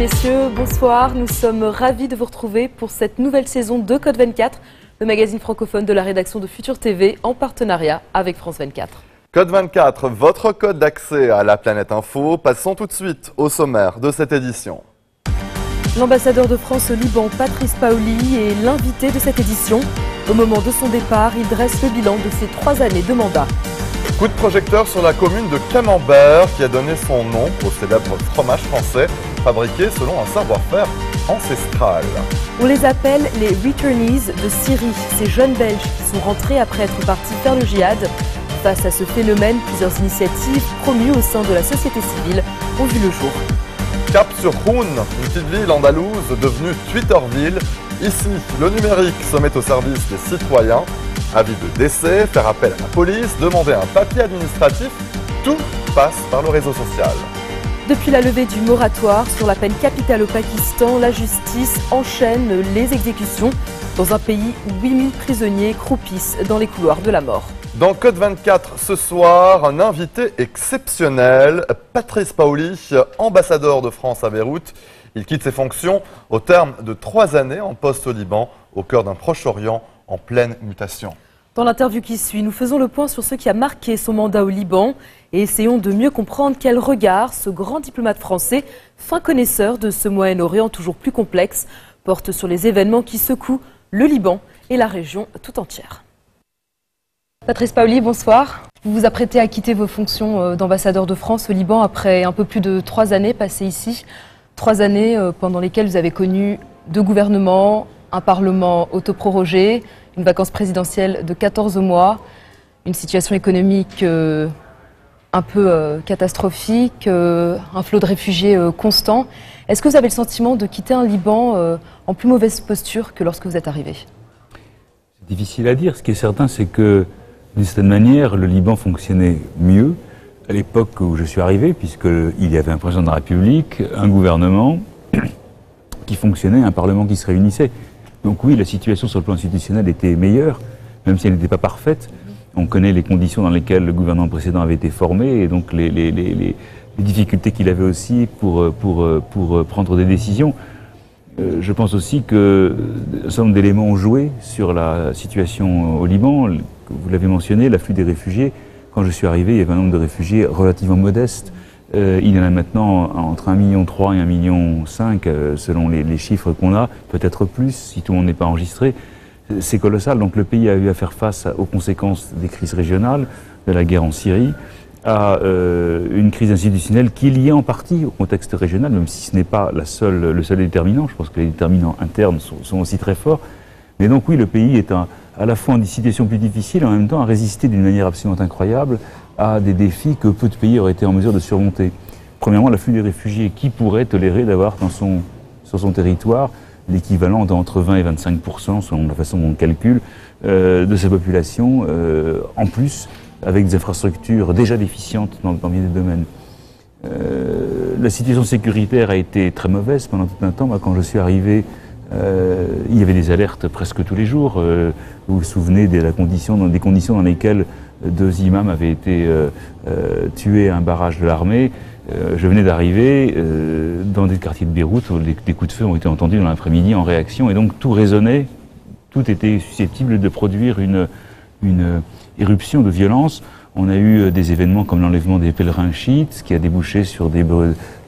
messieurs, bonsoir. Nous sommes ravis de vous retrouver pour cette nouvelle saison de Code 24, le magazine francophone de la rédaction de Futur TV en partenariat avec France 24. Code 24, votre code d'accès à la planète info. Passons tout de suite au sommaire de cette édition. L'ambassadeur de France au Liban, Patrice Paoli, est l'invité de cette édition. Au moment de son départ, il dresse le bilan de ses 3 années de mandat. Coup de projecteur sur la commune de Camembert qui a donné son nom au célèbre fromage français fabriqué selon un savoir-faire ancestral. On les appelle les returnees de Syrie, ces jeunes Belges qui sont rentrés après être partis faire le djihad. Face à ce phénomène, plusieurs initiatives promues au sein de la société civile ont vu le jour. Cap sur Roun, une petite ville andalouse devenue Twitterville. Ici, le numérique se met au service des citoyens. Avis de décès, faire appel à la police, demander un papier administratif, tout passe par le réseau social. Depuis la levée du moratoire sur la peine capitale au Pakistan, la justice enchaîne les exécutions dans un pays où 8000 prisonniers croupissent dans les couloirs de la mort. Dans Code 24 ce soir, un invité exceptionnel, Patrice Paoli, ambassadeur de France à Beyrouth. Il quitte ses fonctions au terme de 3 années en poste au Liban, au cœur d'un Proche-Orient en pleine mutation. Dans l'interview qui suit, nous faisons le point sur ce qui a marqué son mandat au Liban et essayons de mieux comprendre quel regard ce grand diplomate français, fin connaisseur de ce Moyen-Orient toujours plus complexe, porte sur les événements qui secouent le Liban et la région tout entière. Patrice Paoli, bonsoir. Vous vous apprêtez à quitter vos fonctions d'ambassadeur de France au Liban après un peu plus de 3 années passées ici. 3 années pendant lesquelles vous avez connu 2 gouvernements, un parlement autoprorogé, une vacance présidentielle de 14 mois, une situation économique un peu catastrophique, un flot de réfugiés constant. Est-ce que vous avez le sentiment de quitter un Liban en plus mauvaise posture que lorsque vous êtes arrivé? C'est difficile à dire. Ce qui est certain, c'est que d'une certaine manière, le Liban fonctionnait mieux à l'époque où je suis arrivé, puisqu'il y avait un président de la République, un gouvernement qui fonctionnait, un parlement qui se réunissait. Donc oui, la situation sur le plan institutionnel était meilleure, même si elle n'était pas parfaite. On connaît les conditions dans lesquelles le gouvernement précédent avait été formé et donc les difficultés qu'il avait aussi pour prendre des décisions. Je pense aussi que un certain nombre d'éléments ont joué sur la situation au Liban. Vous l'avez mentionné, l'afflux des réfugiés. Quand je suis arrivé, il y avait un nombre de réfugiés relativement modeste. Il y en a maintenant entre 1,3 million et 1,5 million, selon les chiffres qu'on a, peut-être plus, si tout le monde n'est pas enregistré. C'est colossal. Donc le pays a eu à faire face aux conséquences des crises régionales, de la guerre en Syrie, à une crise institutionnelle qui est liée en partie au contexte régional, même si ce n'est pas le seul déterminant. Je pense que les déterminants internes sont aussi très forts. Mais donc oui, le pays est à la fois en situation plus difficile et en même temps à résister d'une manière absolument incroyable à des défis que peu de pays auraient été en mesure de surmonter. Premièrement, l'afflux des réfugiés. Qui pourrait tolérer d'avoir sur son territoire l'équivalent d'entre 20 et 25%, selon la façon dont on calcule, de sa population, en plus, avec des infrastructures déjà déficientes dans bien des domaines. La situation sécuritaire a été très mauvaise pendant tout un temps. Moi, quand je suis arrivé, il y avait des alertes presque tous les jours. Vous vous souvenez des conditions dans lesquelles 2 imams avaient été tués à un barrage de l'armée. Je venais d'arriver dans des quartiers de Beyrouth où des coups de feu ont été entendus dans l'après-midi en réaction et donc tout résonnait, tout était susceptible de produire une éruption de violence. On a eu des événements comme l'enlèvement des pèlerins chiites qui a débouché sur des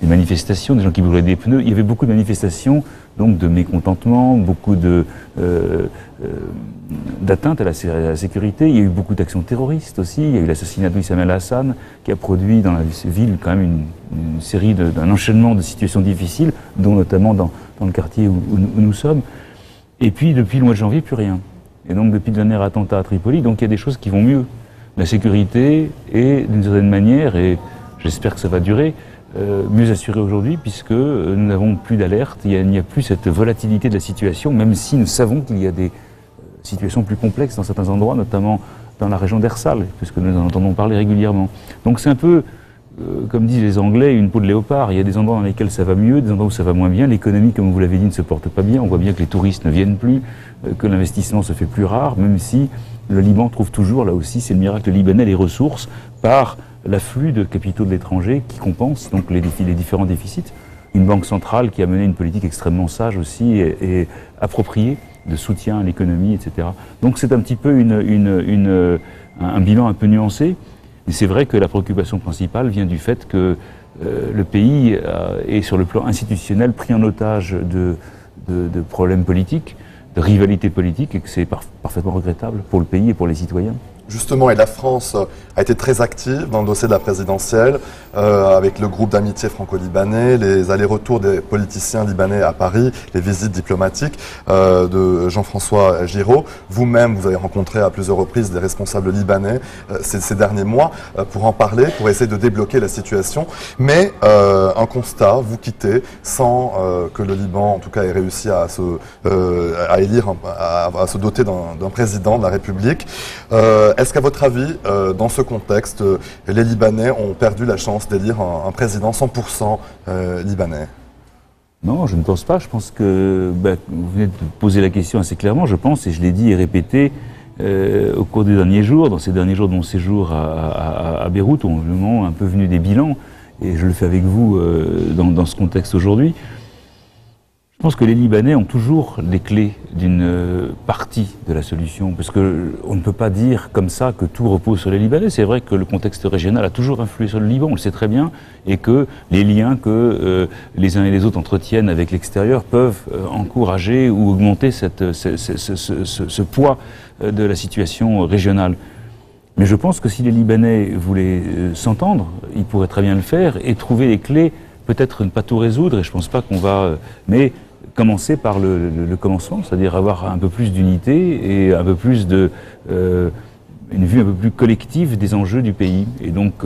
manifestations, des gens qui brûlaient des pneus. Il y avait beaucoup de manifestations, donc de mécontentement, beaucoup d'atteintes à la sécurité. Il y a eu beaucoup d'actions terroristes aussi. Il y a eu l'assassinat d'Oussama el-Hassan qui a produit dans la ville quand même une série d'un enchaînement de situations difficiles, dont notamment dans le quartier où nous sommes. Et puis depuis le mois de janvier, plus rien. Et donc depuis le dernier attentat à Tripoli, donc il y a des choses qui vont mieux. La sécurité est d'une certaine manière, et j'espère que ça va durer, mieux assurée aujourd'hui puisque nous n'avons plus d'alerte, il n'y a plus cette volatilité de la situation, même si nous savons qu'il y a des situations plus complexes dans certains endroits, notamment dans la région d'Ersal, puisque nous en entendons parler régulièrement. Donc c'est un peu, comme disent les Anglais, une peau de léopard. Il y a des endroits dans lesquels ça va mieux, des endroits où ça va moins bien. L'économie, comme vous l'avez dit, ne se porte pas bien. On voit bien que les touristes ne viennent plus, que l'investissement se fait plus rare, même si le Liban trouve toujours, là aussi, c'est le miracle libanais, les ressources par l'afflux de capitaux de l'étranger qui compense donc les différents déficits. une banque centrale qui a mené une politique extrêmement sage aussi et appropriée de soutien à l'économie, etc. Donc c'est un petit peu un bilan un peu nuancé. Et c'est vrai que la préoccupation principale vient du fait que le pays est sur le plan institutionnel pris en otage de problèmes politiques, de rivalités politiques, et que c'est parfaitement regrettable pour le pays et pour les citoyens. Justement, et la France a été très active dans le dossier de la présidentielle, avec le groupe d'amitié franco-libanais, les allers-retours des politiciens libanais à Paris, les visites diplomatiques de Jean-François Giraud. Vous-même, vous avez rencontré à plusieurs reprises des responsables libanais ces derniers mois pour en parler, pour essayer de débloquer la situation. Mais un constat, vous quittez sans que le Liban, en tout cas, ait réussi à se doter d'un président de la République. Est-ce qu'à votre avis, dans ce contexte, les Libanais ont perdu la chance d'élire un président 100% libanais? Non, je ne pense pas. Je pense que vous venez de poser la question assez clairement. Je pense, et je l'ai dit et répété au cours des derniers jours, dans ces derniers jours de mon séjour à Beyrouth, où on est vraiment un peu venu des bilans, et je le fais avec vous dans ce contexte aujourd'hui. Je pense que les Libanais ont toujours les clés d'une partie de la solution, parce qu'on ne peut pas dire comme ça que tout repose sur les Libanais. C'est vrai que le contexte régional a toujours influé sur le Liban, on le sait très bien, et que les liens que les uns et les autres entretiennent avec l'extérieur peuvent encourager ou augmenter ce poids de la situation régionale. Mais je pense que si les Libanais voulaient s'entendre, ils pourraient très bien le faire et trouver les clés, peut-être ne pas tout résoudre, et je ne pense pas qu'on va... mais commencer par le commencement, c'est-à-dire avoir un peu plus d'unité et un peu plus une vue un peu plus collective des enjeux du pays. Et donc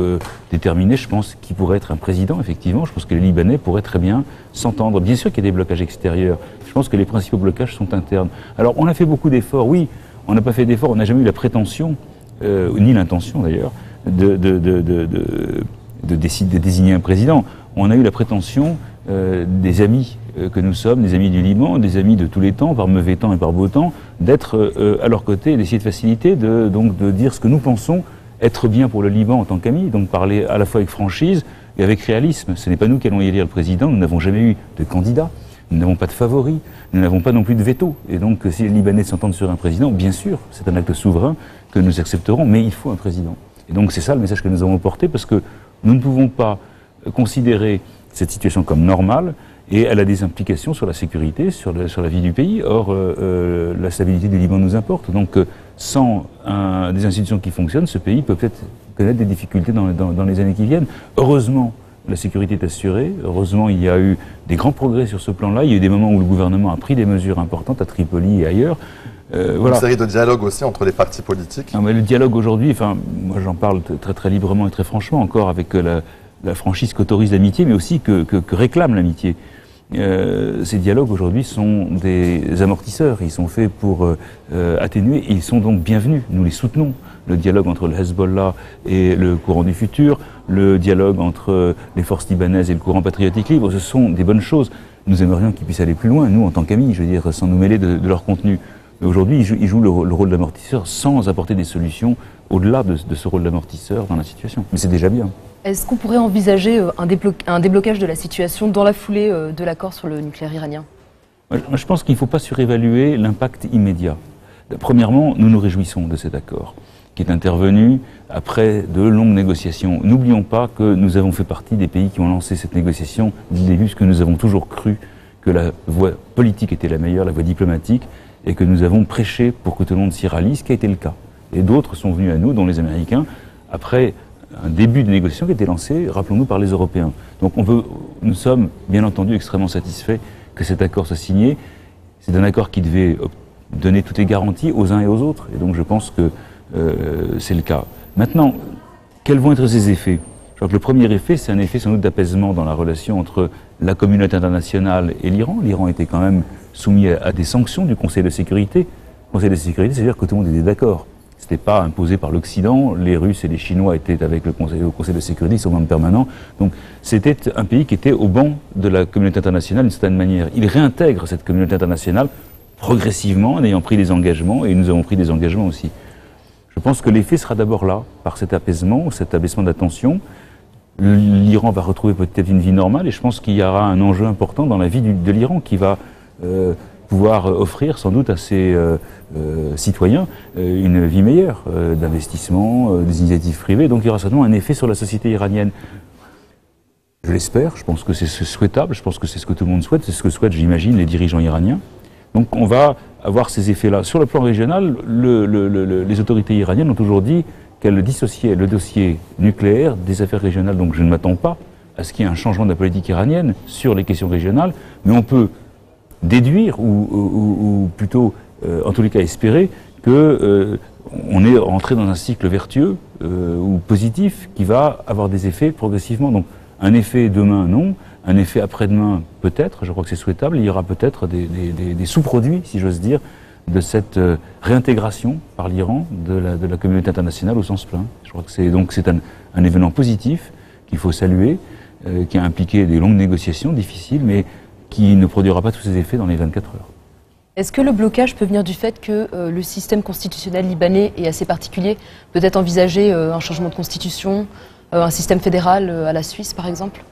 déterminer, je pense, qui pourrait être un président, effectivement. Je pense que les Libanais pourraient très bien s'entendre. Bien sûr qu'il y a des blocages extérieurs. Je pense que les principaux blocages sont internes. Alors on a fait beaucoup d'efforts, oui. On n'a pas fait d'efforts, on n'a jamais eu la prétention, ni l'intention d'ailleurs, de désigner un président. On a eu la prétention des amis que nous sommes, des amis du Liban, des amis de tous les temps, par mauvais temps et par beau temps, d'être à leur côté et d'essayer de faciliter, de dire ce que nous pensons être bien pour le Liban en tant qu'amis, donc parler à la fois avec franchise et avec réalisme. Ce n'est pas nous qui allons élire le président, nous n'avons jamais eu de candidat, nous n'avons pas de favoris, nous n'avons pas non plus de veto. Et donc si les Libanais s'entendent sur un président, bien sûr, c'est un acte souverain que nous accepterons, mais il faut un président. Et donc c'est ça le message que nous avons porté, parce que nous ne pouvons pas considérer cette situation comme normale, et elle a des implications sur la sécurité, sur la vie du pays. Or, la stabilité du Liban nous importe. Donc, sans des institutions qui fonctionnent, ce pays peut peut-être connaître des difficultés dans les années qui viennent. Heureusement, la sécurité est assurée. Heureusement, il y a eu des grands progrès sur ce plan-là. Il y a eu des moments où le gouvernement a pris des mesures importantes à Tripoli et ailleurs. Voilà. Une série de dialogues aussi entre les partis politiques. Non, mais le dialogue aujourd'hui, enfin, moi j'en parle très très librement et très franchement, encore avec la franchise qu'autorise l'amitié, mais aussi que réclame l'amitié. Ces dialogues aujourd'hui sont des amortisseurs, ils sont faits pour atténuer, et ils sont donc bienvenus, nous les soutenons. Le dialogue entre le Hezbollah et le courant du futur, le dialogue entre les forces libanaises et le courant patriotique libre, ce sont des bonnes choses. Nous aimerions qu'ils puissent aller plus loin, nous en tant qu'amis, je veux dire, sans nous mêler de leur contenu. Mais aujourd'hui, ils jouent le rôle d'amortisseur sans apporter des solutions au-delà de ce rôle d'amortisseur dans la situation. Mais c'est déjà bien. Est-ce qu'on pourrait envisager un déblocage de la situation dans la foulée de l'accord sur le nucléaire iranien? Je pense qu'il ne faut pas surévaluer l'impact immédiat. Premièrement, nous nous réjouissons de cet accord, qui est intervenu après de longues négociations. N'oublions pas que nous avons fait partie des pays qui ont lancé cette négociation dès le début, parce que nous avons toujours cru que la voie politique était la meilleure, la voie diplomatique, et que nous avons prêché pour que tout le monde s'y rallie, ce qui a été le cas. Et d'autres sont venus à nous, dont les Américains, après un début de négociation qui a été lancé, rappelons-nous, par les Européens. Donc nous sommes bien entendu extrêmement satisfaits que cet accord soit signé. C'est un accord qui devait donner toutes les garanties aux uns et aux autres, et donc je pense que c'est le cas. Maintenant, quels vont être ses effets? Je crois que le premier effet, c'est un effet sans doute d'apaisement dans la relation entre la communauté internationale et l'Iran. L'Iran était quand même soumis à des sanctions du Conseil de sécurité. Le Conseil de sécurité, c'est-à-dire que tout le monde était d'accord. Ce n'était pas imposé par l'Occident. Les Russes et les Chinois étaient avec le Conseil de sécurité, ils sont membres permanents. Donc c'était un pays qui était au banc de la communauté internationale d'une certaine manière. Il réintègre cette communauté internationale progressivement en ayant pris des engagements, et nous avons pris des engagements aussi. Je pense que l'effet sera d'abord là, par cet apaisement, cet abaissement d'attention. l'Iran va retrouver peut-être une vie normale, et je pense qu'il y aura un enjeu important dans la vie de l'Iran qui va pouvoir offrir sans doute à ses citoyens une vie meilleure, d'investissement, des initiatives privées. Donc il y aura certainement un effet sur la société iranienne. Je l'espère, je pense que c'est souhaitable, je pense que c'est ce que tout le monde souhaite, c'est ce que souhaitent, j'imagine, les dirigeants iraniens. Donc on va avoir ces effets-là. Sur le plan régional, les autorités iraniennes ont toujours dit qu'elles dissociaient le dossier nucléaire des affaires régionales. Donc je ne m'attends pas à ce qu'il y ait un changement de la politique iranienne sur les questions régionales, mais on peut déduire, ou plutôt, en tous les cas, espérer que on est entré dans un cycle vertueux ou positif qui va avoir des effets progressivement. Donc un effet demain, non. Un effet après-demain, peut-être, je crois que c'est souhaitable. Il y aura peut-être des sous-produits, si j'ose dire, de cette réintégration par l'Iran de la communauté internationale au sens plein. Je crois que c'est un événement positif qu'il faut saluer, qui a impliqué des longues négociations difficiles, mais qui ne produira pas tous ses effets dans les 24 heures. Est-ce que le blocage peut venir du fait que le système constitutionnel libanais est assez particulier? Peut-être envisager un changement de constitution, un système fédéral à la Suisse, par exemple?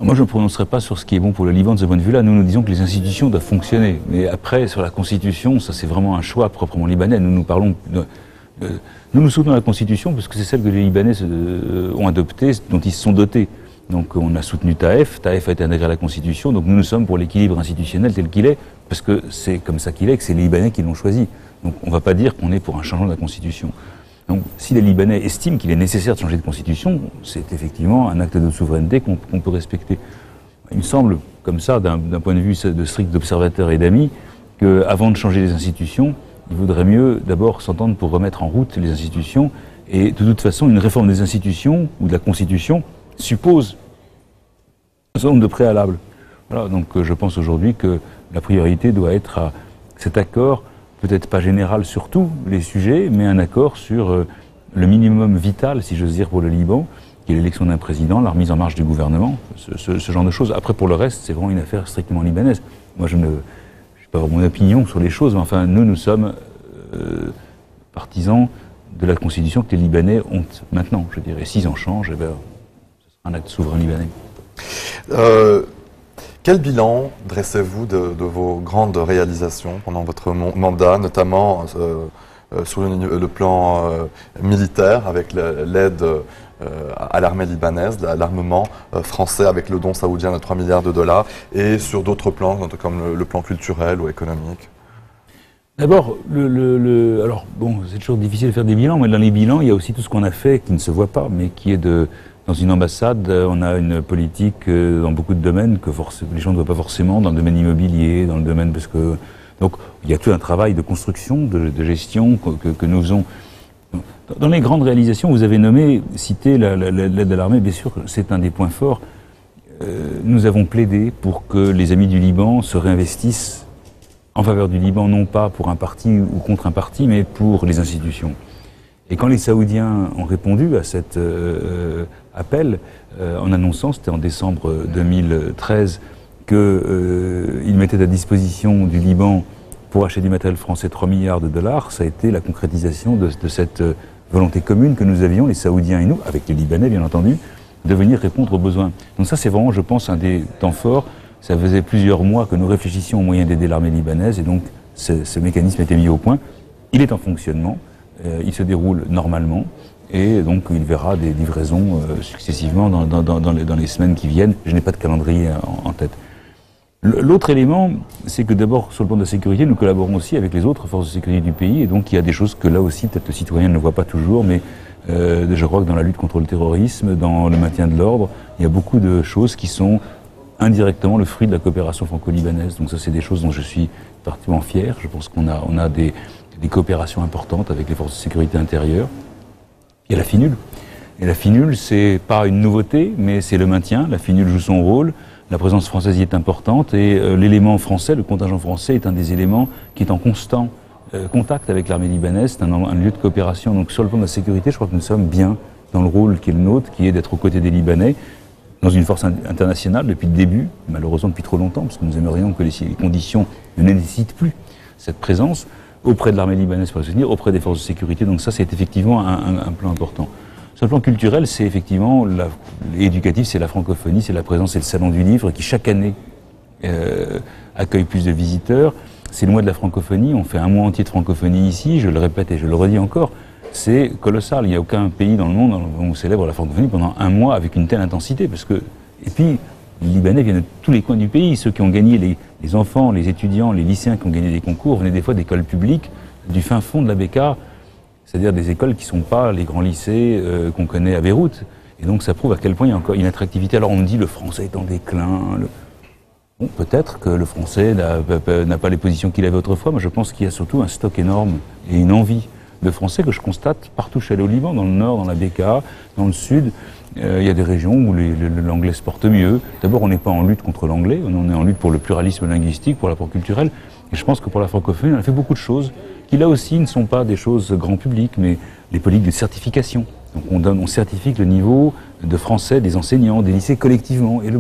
Moi, je ne me prononcerai pas sur ce qui est bon pour le Liban de ce point de vue-là. Nous disons que les institutions doivent fonctionner. Mais après, sur la Constitution, ça c'est vraiment un choix proprement libanais. Nous soutenons la Constitution parce que c'est celle que les Libanais ont adoptée, dont ils se sont dotés. Donc on a soutenu Taïf a été intégré à la Constitution, donc nous sommes pour l'équilibre institutionnel tel qu'il est, parce que c'est comme ça qu'il est, que c'est les Libanais qui l'ont choisi. Donc on ne va pas dire qu'on est pour un changement de la Constitution. Donc si les Libanais estiment qu'il est nécessaire de changer de Constitution, c'est effectivement un acte de souveraineté qu'on peut respecter. Il me semble, comme ça, d'un point de vue de strict observateur et d'ami, qu'avant de changer les institutions, il vaudrait mieux d'abord s'entendre pour remettre en route les institutions, et de toute façon, une réforme des institutions ou de la Constitution suppose un certain nombre de préalables. Voilà, donc je pense aujourd'hui que la priorité doit être à cet accord, peut-être pas général sur tous les sujets, mais un accord sur le minimum vital, si j'ose dire, pour le Liban, qui est l'élection d'un président, la remise en marche du gouvernement, ce genre de choses. Après, pour le reste, c'est vraiment une affaire strictement libanaise. Moi, je n'ai pas mon opinion sur les choses, mais enfin, nous sommes partisans de la Constitution que les Libanais ont maintenant. Je dirais, s'ils en changent, eh bien, un acte souverain libanais. Quel bilan dressez-vous de vos grandes réalisations pendant votre mandat, notamment sur le plan militaire, avec l'aide à l'armée libanaise, l'armement français avec le don saoudien de 3 milliards de dollars, et sur d'autres plans, comme le plan culturel ou économique? D'abord, alors bon, c'est toujours difficile de faire des bilans, mais dans les bilans, il y a aussi tout ce qu'on a fait qui ne se voit pas, mais qui est dans une ambassade, on a une politique dans beaucoup de domaines que les gens ne voient pas forcément, dans le domaine immobilier, dans le domaine donc il y a tout un travail de construction, de gestion que nous faisons. Dans les grandes réalisations, vous avez cité l'aide à l'armée, bien sûr, c'est un des points forts. Nous avons plaidé pour que les amis du Liban se réinvestissent en faveur du Liban, non pas pour un parti ou contre un parti, mais pour les institutions. Et quand les Saoudiens ont répondu à cet appel, en annonçant, c'était en décembre 2013, qu'ils mettaient à disposition du Liban pour acheter du matériel français 3 milliards de dollars, ça a été la concrétisation de cette volonté commune que nous avions, les Saoudiens et nous, avec les Libanais bien entendu, de venir répondre aux besoins. Donc ça c'est vraiment, je pense, un des temps forts. Ça faisait plusieurs mois que nous réfléchissions aux moyens d'aider l'armée libanaise, et donc ce mécanisme a été mis au point. Il est en fonctionnement. Il se déroule normalement, et donc il verra des livraisons successivement dans les semaines qui viennent. Je n'ai pas de calendrier en tête. L'autre élément, c'est que d'abord, sur le plan de la sécurité, nous collaborons aussi avec les autres forces de sécurité du pays, et donc il y a des choses que là aussi, peut-être le citoyen ne voit pas toujours, mais je crois que dans la lutte contre le terrorisme, dans le maintien de l'ordre, il y a beaucoup de choses qui sont indirectement le fruit de la coopération franco-libanaise. Donc ça, c'est des choses dont je suis particulièrement fier. Je pense qu'on a des coopérations importantes avec les forces de sécurité intérieure. Il y a la FINUL. Et la FINUL, c'est pas une nouveauté, mais c'est le maintien. La FINUL joue son rôle. La présence française y est importante, et l'élément français, le contingent français, est un des éléments qui est en constant contact avec l'armée libanaise. C'est un lieu de coopération. Donc sur le plan de la sécurité, je crois que nous sommes bien dans le rôle qui est le nôtre, qui est d'être aux côtés des Libanais, dans une force internationale depuis le début, malheureusement depuis trop longtemps, parce que nous aimerions que les conditions ne nécessitent plus cette présence, auprès de l'armée libanaise pour la soutenir, auprès des forces de sécurité. Donc ça, c'est effectivement un plan important. Sur le plan culturel, c'est effectivement, éducatif, c'est la francophonie, c'est la présence, c'est le Salon du Livre qui chaque année accueille plus de visiteurs. C'est le mois de la francophonie, on fait un mois entier de francophonie ici, je le répète et je le redis encore, c'est colossal. Il n'y a aucun pays dans le monde où on célèbre la francophonie pendant un mois avec une telle intensité. Et puis, les Libanais viennent de tous les coins du pays. Ceux qui ont gagné, les enfants, les étudiants, les lycéens qui ont gagné des concours venaient des fois d'écoles publiques du fin fond de la Bekaa, c'est-à-dire des écoles qui ne sont pas les grands lycées qu'on connaît à Beyrouth. Et donc ça prouve à quel point il y a encore une attractivité. Alors on me dit le français est en déclin. Bon, peut-être que le français n'a pas les positions qu'il avait autrefois, mais je pense qu'il y a surtout un stock énorme et une envie de français que je constate partout chez au Liban, dans le nord, dans la Bekaa, dans le sud. Il y a des régions où l'anglais se porte mieux. D'abord, on n'est pas en lutte contre l'anglais, on est en lutte pour le pluralisme linguistique, pour l'apport culturel. Et je pense que pour la francophonie, on a fait beaucoup de choses qui, là aussi, ne sont pas des choses grand public, mais les politiques de certification. Donc on certifie le niveau de français des enseignants, des lycées collectivement, et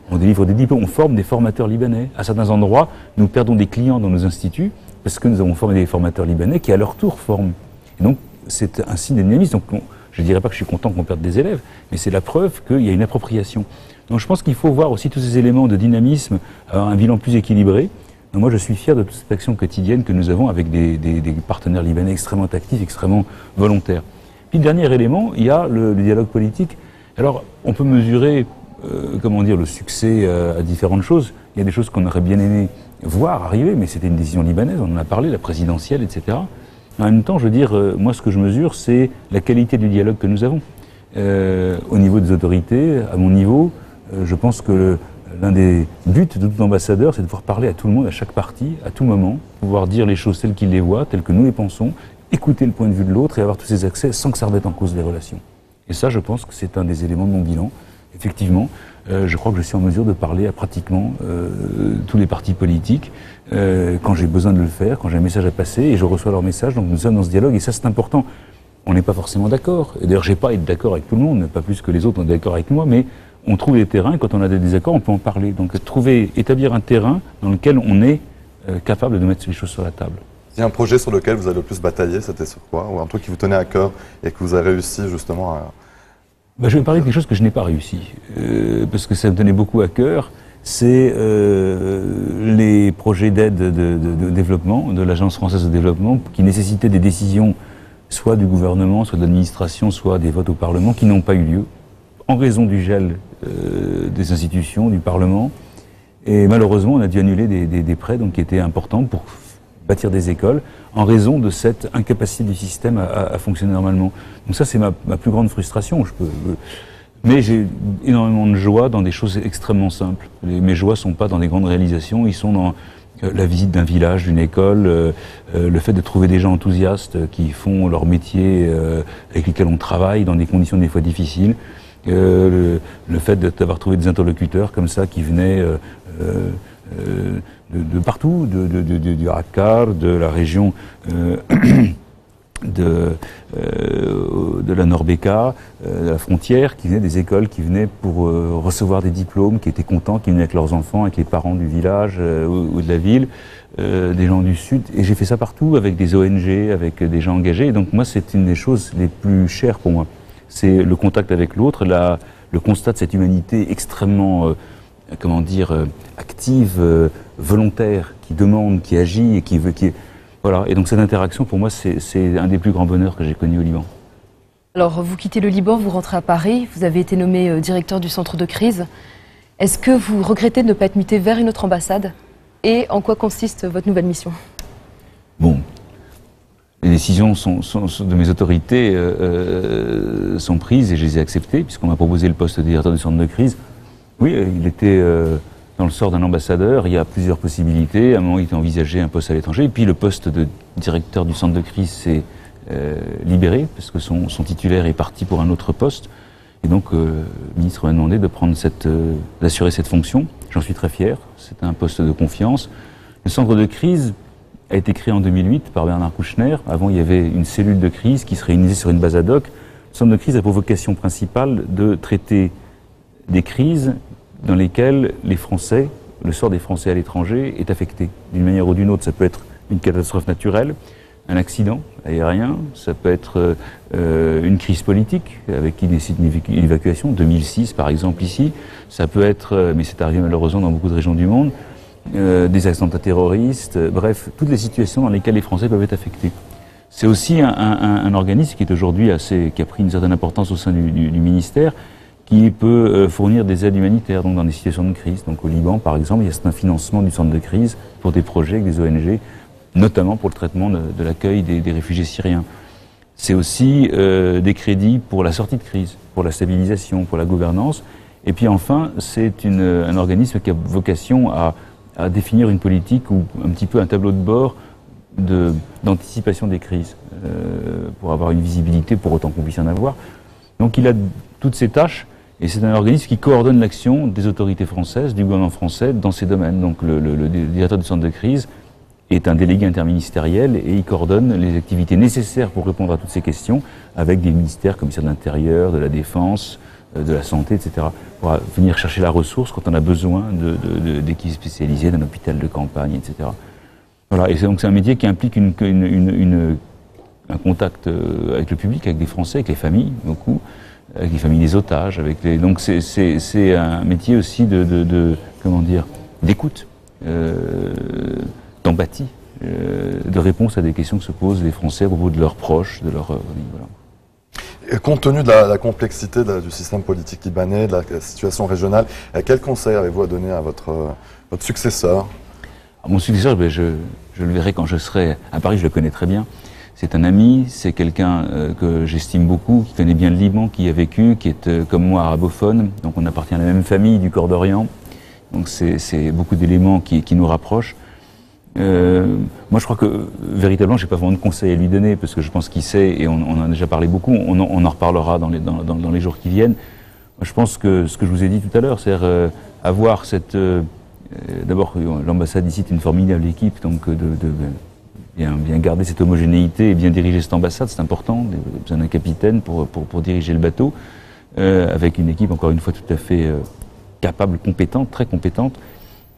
on délivre des diplômes, on forme des formateurs libanais. À certains endroits, nous perdons des clients dans nos instituts parce que nous avons formé des formateurs libanais qui, à leur tour, forment. Et donc, c'est un signe de dynamisme. Donc, je ne dirais pas que je suis content qu'on perde des élèves, mais c'est la preuve qu'il y a une appropriation. Donc, je pense qu'il faut voir aussi tous ces éléments de dynamisme, un bilan plus équilibré. Donc, moi, je suis fier de toute cette action quotidienne que nous avons avec des partenaires libanais extrêmement actifs, extrêmement volontaires. Puis, dernier élément, il y a le dialogue politique. Alors, on peut mesurer, le succès à différentes choses. Il y a des choses qu'on aurait bien aimé voir arriver, mais c'était une décision libanaise, on en a parlé, la présidentielle, etc. En même temps, je veux dire, moi, ce que je mesure, c'est la qualité du dialogue que nous avons. Au niveau des autorités, à mon niveau, je pense que l'un des buts de tout ambassadeur, c'est de pouvoir parler à tout le monde, à chaque parti, à tout moment, pouvoir dire les choses telles qu'ils les voient, telles que nous les pensons, écouter le point de vue de l'autre et avoir tous ces accès sans que ça remette en cause les relations. Et ça, je pense que c'est un des éléments de mon bilan. Effectivement, je crois que je suis en mesure de parler à pratiquement tous les partis politiques quand j'ai besoin de le faire, quand j'ai un message à passer et je reçois leur message. Donc nous sommes dans ce dialogue et ça c'est important. On n'est pas forcément d'accord. D'ailleurs, j'ai pas à être d'accord avec tout le monde, pas plus que les autres sont d'accord avec moi, mais on trouve des terrains. Quand on a des désaccords, on peut en parler. Donc établir un terrain dans lequel on est capable de mettre les choses sur la table. Il y a un projet sur lequel vous avez le plus bataillé, c'était sur quoi? Ou un truc qui vous tenait à cœur et que vous avez réussi justement à... Je vais parler de quelque chose que je n'ai pas réussi, parce que ça me tenait beaucoup à cœur. C'est les projets d'aide de développement, de l'Agence française de développement, qui nécessitaient des décisions soit du gouvernement, soit de l'administration, soit des votes au Parlement, qui n'ont pas eu lieu, en raison du gel des institutions, du Parlement. Et malheureusement, on a dû annuler des prêts donc, qui étaient importants pour bâtir des écoles, en raison de cette incapacité du système à fonctionner normalement. Donc ça, c'est ma plus grande frustration. Mais j'ai énormément de joie dans des choses extrêmement simples. Mes joies ne sont pas dans des grandes réalisations, ils sont dans la visite d'un village, d'une école, le fait de trouver des gens enthousiastes qui font leur métier, avec lesquels on travaille dans des conditions des fois difficiles, le fait d'avoir trouvé des interlocuteurs comme ça qui venaient de partout, du Akkar, de la région de la Nord-Bekaa, de la frontière, qui venaient des écoles, qui venaient pour recevoir des diplômes, qui étaient contents, qui venaient avec leurs enfants, avec les parents du village ou de la ville, des gens du Sud. Et j'ai fait ça partout, avec des ONG, avec des gens engagés. Et donc moi, c'est une des choses les plus chères pour moi. C'est le contact avec l'autre, le constat de cette humanité extrêmement... active, volontaire, qui demande, qui agit et qui veut... Voilà. Et donc cette interaction, pour moi, c'est un des plus grands bonheurs que j'ai connus au Liban. Alors, vous quittez le Liban, vous rentrez à Paris, vous avez été nommé directeur du centre de crise. Est-ce que vous regrettez de ne pas être muté vers une autre ambassade? Et en quoi consiste votre nouvelle mission? Bon, les décisions de mes autorités sont prises et je les ai acceptées, puisqu'on m'a proposé le poste de directeur du centre de crise. Oui, il était dans le sort d'un ambassadeur, il y a plusieurs possibilités. À un moment, il était envisagé un poste à l'étranger, et puis le poste de directeur du centre de crise s'est libéré, parce que son titulaire est parti pour un autre poste. Et donc, le ministre m'a demandé d'assurer cette fonction. J'en suis très fier, c'est un poste de confiance. Le centre de crise a été créé en 2008 par Bernard Kouchner. Avant, il y avait une cellule de crise qui se réunissait sur une base ad hoc. Le centre de crise a pour vocation principale de traiter des crises dans lesquelles les Français, le sort des Français à l'étranger est affecté d'une manière ou d'une autre. Ça peut être une catastrophe naturelle, un accident aérien, ça peut être une crise politique avec qui nécessite une évacuation, 2006 par exemple ici, ça peut être, mais c'est arrivé malheureusement dans beaucoup de régions du monde, des attentats terroristes, bref, toutes les situations dans lesquelles les Français peuvent être affectés. C'est aussi un organisme qui est aujourd'hui qui a pris une certaine importance au sein du ministère, qui peut fournir des aides humanitaires donc dans des situations de crise. Donc au Liban, par exemple, il y a un financement du centre de crise pour des projets avec des ONG, notamment pour le traitement de l'accueil des réfugiés syriens. C'est aussi des crédits pour la sortie de crise, pour la stabilisation, pour la gouvernance. Et puis enfin, c'est un organisme qui a vocation à définir une politique ou un petit peu un tableau de bord d'anticipation des crises, pour avoir une visibilité, pour autant qu'on puisse en avoir. Donc il a toutes ces tâches, et c'est un organisme qui coordonne l'action des autorités françaises, du gouvernement français, dans ces domaines. Donc le directeur du centre de crise est un délégué interministériel, et il coordonne les activités nécessaires pour répondre à toutes ces questions, avec des ministères comme le ministère de l'Intérieur, de la Défense, de la Santé, etc., pour venir chercher la ressource quand on a besoin d'équipes spécialisées, d'un hôpital de campagne, etc. Voilà, et donc c'est un métier qui implique un contact avec le public, avec des Français, avec les familles, beaucoup, avec les familles des otages, donc c'est un métier aussi comment dire, d'écoute, d'empathie, de réponse à des questions que se posent les Français à propos de leurs proches, de leur famille. Voilà. Et compte tenu de la complexité du système politique libanais, de la situation régionale, quel conseil avez-vous à donner à votre successeur? Mon successeur, je le verrai quand je serai à Paris, je le connais très bien. C'est un ami, c'est quelqu'un que j'estime beaucoup, qui connaît bien le Liban, qui y a vécu, qui est comme moi arabophone, donc on appartient à la même famille du Corps d'Orient. Donc c'est beaucoup d'éléments qui nous rapprochent. Moi je crois que véritablement j'ai pas vraiment de conseils à lui donner, parce que je pense qu'il sait, et on en a déjà parlé beaucoup, on en reparlera dans les jours qui viennent. Je pense que ce que je vous ai dit tout à l'heure, c'est-à-dire avoir cette... D'abord, l'ambassade ici est une formidable équipe, donc bien garder cette homogénéité et bien diriger cette ambassade, c'est important. Il y a besoin d'un capitaine pour diriger le bateau, avec une équipe, encore une fois, tout à fait capable, compétente, très compétente.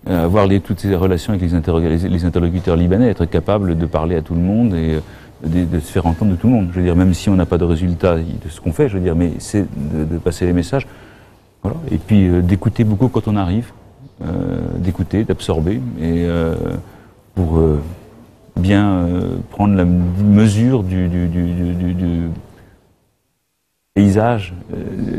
Avoir toutes ces relations avec les interlocuteurs libanais, être capable de parler à tout le monde et de se faire entendre de tout le monde. Je veux dire, même si on n'a pas de résultat de ce qu'on fait, je veux dire, mais c'est de passer les messages. Voilà. Et puis d'écouter beaucoup quand on arrive. D'écouter, d'absorber, et pour bien prendre la mesure du paysage,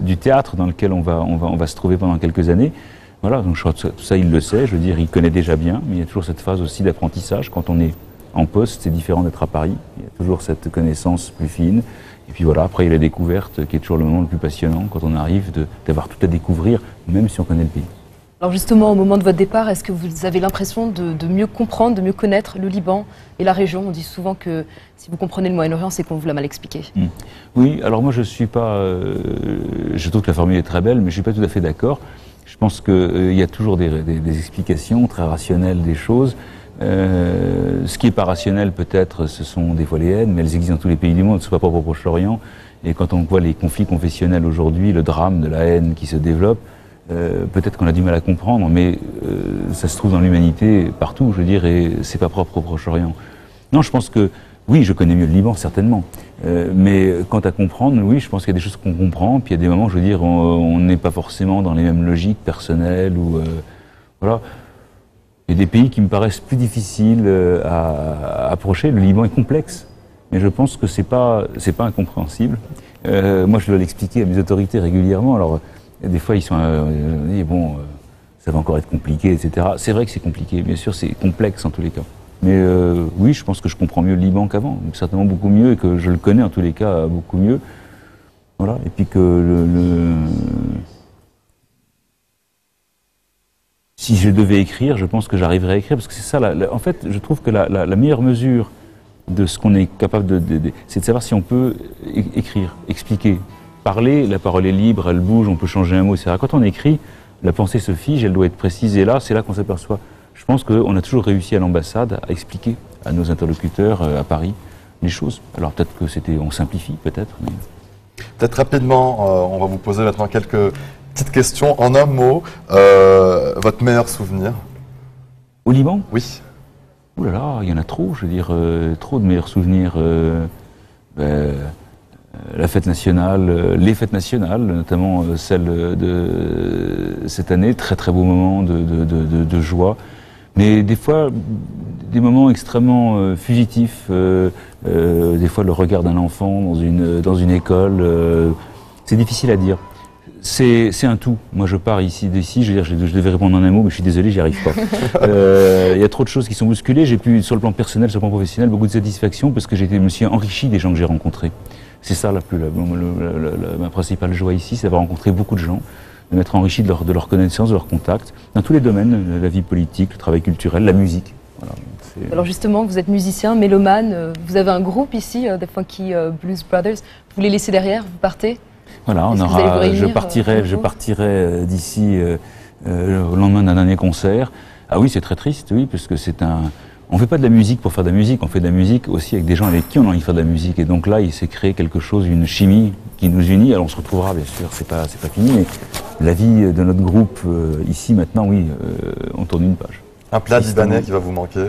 du théâtre dans lequel on va se trouver pendant quelques années. Voilà, donc je crois que tout ça il le sait, je veux dire, il connaît déjà bien, mais il y a toujours cette phase aussi d'apprentissage. Quand on est en poste, c'est différent d'être à Paris, il y a toujours cette connaissance plus fine. Et puis voilà, après il y a la découverte qui est toujours le moment le plus passionnant, quand on arrive d'avoir tout à découvrir, même si on connaît le pays. Alors justement, au moment de votre départ, est-ce que vous avez l'impression de mieux comprendre, de mieux connaître le Liban et la région? On dit souvent que si vous comprenez le Moyen-Orient, c'est qu'on vous l'a mal expliqué. Oui, alors moi je suis pas... je trouve que la formule est très belle, mais je suis pas tout à fait d'accord. Je pense qu'il y a toujours des explications très rationnelles des choses. Ce qui n'est pas rationnel peut-être, ce sont des fois les haines, mais elles existent dans tous les pays du monde, ce n'est pas propre au Proche-Orient. Et quand on voit les conflits confessionnels aujourd'hui, le drame de la haine qui se développe, peut-être qu'on a du mal à comprendre, mais ça se trouve dans l'humanité partout, je veux dire, et c'est pas propre au Proche-Orient. Non, je pense que, oui, je connais mieux le Liban, certainement, mais quant à comprendre, oui, je pense qu'il y a des choses qu'on comprend, puis il y a des moments, je veux dire, on n'est pas forcément dans les mêmes logiques personnelles, ou voilà. Il y a des pays qui me paraissent plus difficiles à approcher. Le Liban est complexe, mais je pense que c'est pas incompréhensible. Moi, je dois l'expliquer à mes autorités régulièrement, alors... Des fois, ils sont bon, ça va encore être compliqué, etc. C'est vrai que c'est compliqué, bien sûr, c'est complexe en tous les cas. Mais oui, je pense que je comprends mieux le Liban qu'avant, certainement beaucoup mieux, et que je le connais en tous les cas beaucoup mieux. Voilà, et puis que si je devais écrire, je pense que j'arriverais à écrire, parce que c'est ça, en fait, je trouve que la meilleure mesure de ce qu'on est capable c'est de savoir si on peut écrire, expliquer. Parler, la parole est libre, elle bouge, on peut changer un mot, etc. Quand on écrit, la pensée se fige, elle doit être précise, et là, c'est là qu'on s'aperçoit. Je pense qu'on a toujours réussi à l'ambassade à expliquer à nos interlocuteurs à Paris les choses. Alors peut-être que on simplifie, peut-être. Mais... Peut-être rapidement, on va vous poser maintenant quelques petites questions. En un mot, votre meilleur souvenir? Au Liban? Oui. Ouh là là, il y en a trop, je veux dire, trop de meilleurs souvenirs. La fête nationale, les fêtes nationales, notamment celle de cette année, très très beau moment de joie. Mais des fois, des moments extrêmement fugitifs, des fois le regard d'un enfant dans une école, c'est difficile à dire. C'est un tout. Moi, je pars d'ici, je veux dire, je devais répondre en un mot, mais je suis désolé, j'y arrive pas. Il y a trop de choses qui sont bousculées. J'ai pu, sur le plan personnel, sur le plan professionnel, beaucoup de satisfaction parce que me suis enrichi des gens que j'ai rencontrés. C'est ça ma principale joie ici, c'est d'avoir rencontré beaucoup de gens, de m'être enrichi de leur connaissance, de leur contact, dans tous les domaines, la vie politique, le travail culturel, la musique. Voilà, alors justement, vous êtes musicien, mélomane, vous avez un groupe ici, The Funky Blues Brothers. Vous les laissez derrière, vous partez? Voilà, je partirai d'ici au lendemain d'un dernier concert. Ah oui, c'est très triste, oui, parce que on fait pas de la musique pour faire de la musique, on fait de la musique aussi avec des gens avec qui on a envie de faire de la musique. Et donc là, il s'est créé quelque chose, une chimie qui nous unit. Alors on se retrouvera, bien sûr, c'est pas fini, mais la vie de notre groupe ici maintenant, oui, on tourne une page. Un plat libanais qui va vous manquer?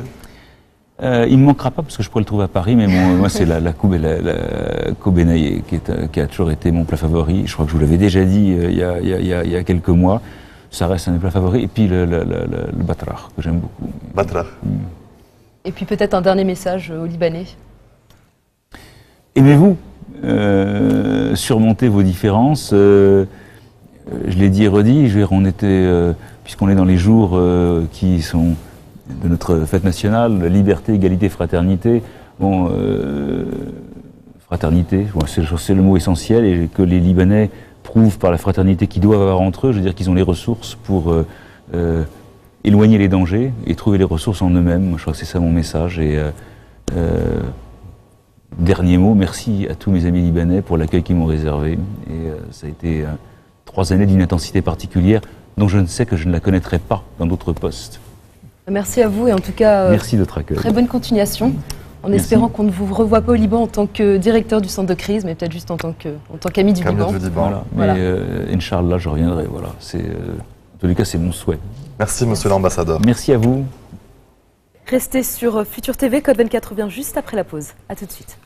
Il me manquera pas parce que je pourrais le trouver à Paris, mais moi c'est la kobenaye qui a toujours été mon plat favori. Je crois que je vous l'avais déjà dit il y a quelques mois. Ça reste un des plats favoris. Et puis le batrach que j'aime beaucoup. Batrach. Et puis peut-être un dernier message aux Libanais. Aimez-vous, surmontez vos différences. Je l'ai dit et redit. Puisqu'on est dans les jours qui sont de notre fête nationale, liberté, égalité, fraternité. Bon, fraternité, c'est le mot essentiel, et que les Libanais prouvent par la fraternité qu'ils doivent avoir entre eux. Je veux dire qu'ils ont les ressources pour éloigner les dangers et trouver les ressources en eux-mêmes. Moi, je crois que c'est ça mon message. Et dernier mot, merci à tous mes amis libanais pour l'accueil qu'ils m'ont réservé. Et ça a été 3 années d'une intensité particulière dont je ne sais que je ne la connaîtrai pas dans d'autres postes. Merci à vous et en tout cas, merci de votre accueil. Très bonne continuation, en espérant qu'on ne vous revoie pas au Liban en tant que directeur du centre de crise, mais peut-être juste en tant qu'ami du Liban. Voilà. Mais Inch'Allah, je reviendrai. Voilà. En tous les cas, c'est mon souhait. Merci, monsieur l'ambassadeur. Merci à vous. Restez sur Futur TV, Code 24 revient juste après la pause. A tout de suite.